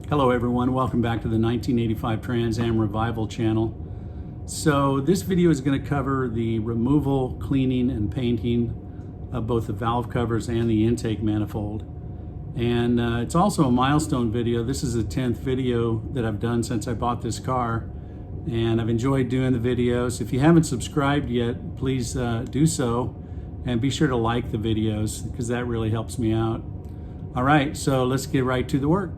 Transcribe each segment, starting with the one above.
Hello everyone, welcome back to the 1985 Trans Am Revival channel. So this video is going to cover the removal, cleaning, and painting of both the valve covers and the intake manifold. And it's also a milestone video. This is the 10th video that I've done since I bought this car, and I've enjoyed doing the videos. If you haven't subscribed yet, please do so, and be sure to like the videos because that really helps me out. All right, so let's get right to the work.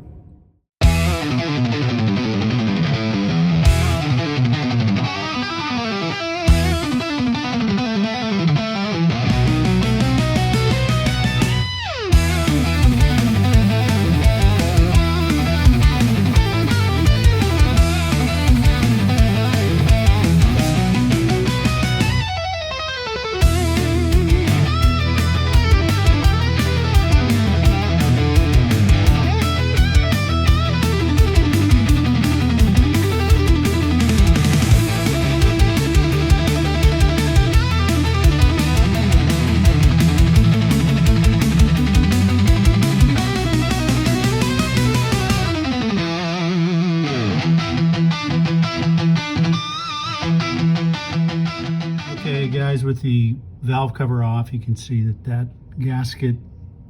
Okay guys, with the valve cover off, you can see that gasket,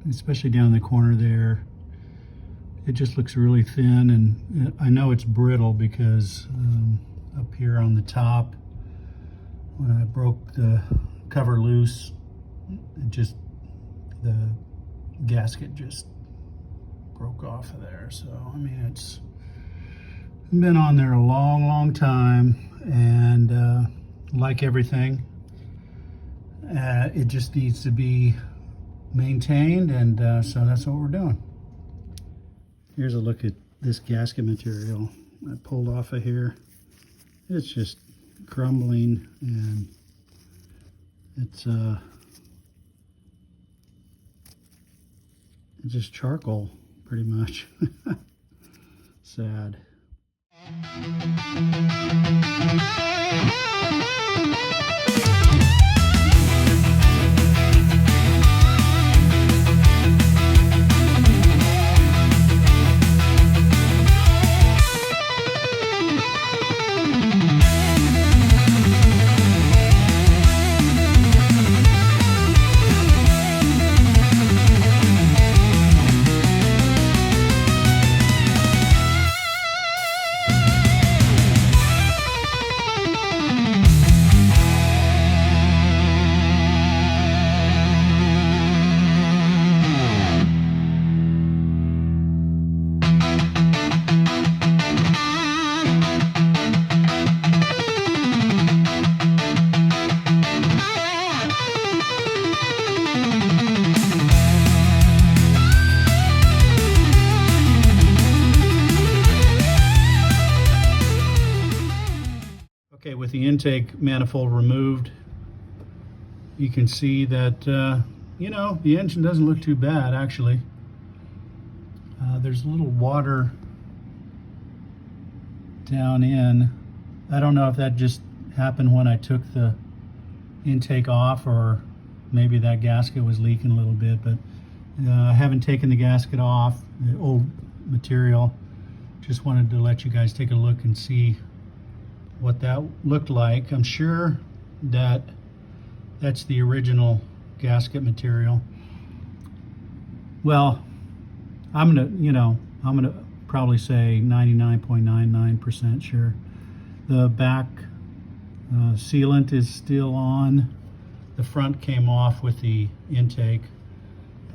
especially down in the corner there, it just looks really thin, and I know it's brittle because up here on the top, when I broke the cover loose, the gasket just broke off of there. So I mean, it's been on there a long time, and like everything, it just needs to be maintained, and so that's what we're doing. Here's a look at this gasket material I pulled off of here. It's just crumbling, and it's just charcoal pretty much. Sad. Okay, with the intake manifold removed, you can see that, you know, the engine doesn't look too bad, actually. There's a little water down in. I don't know if that just happened when I took the intake off, or maybe that gasket was leaking a little bit, but I haven't taken the gasket off, the old material. Just wanted to let you guys take a look and see what that looked like. I'm sure that that's the original gasket material. Well, I'm gonna probably say 99.99% sure. The back sealant is still on. The front came off with the intake.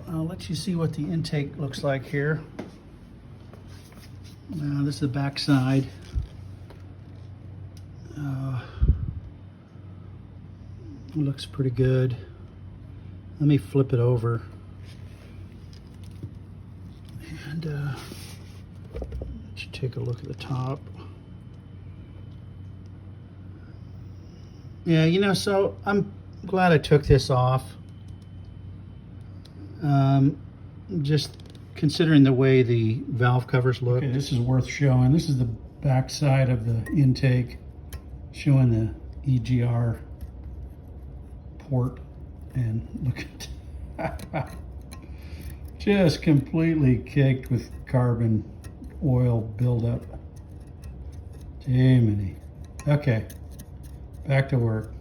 I'll let you see what the intake looks like here. This is the back side. Looks pretty good. Let me flip it over and let you take a look at the top. Yeah, you know, so I'm glad I took this off. Just considering the way the valve covers look. Okay, this is worth showing. This is the back side of the intake, showing EGR port, and look at just completely caked with carbon oil buildup. Jiminy. Okay, back to work.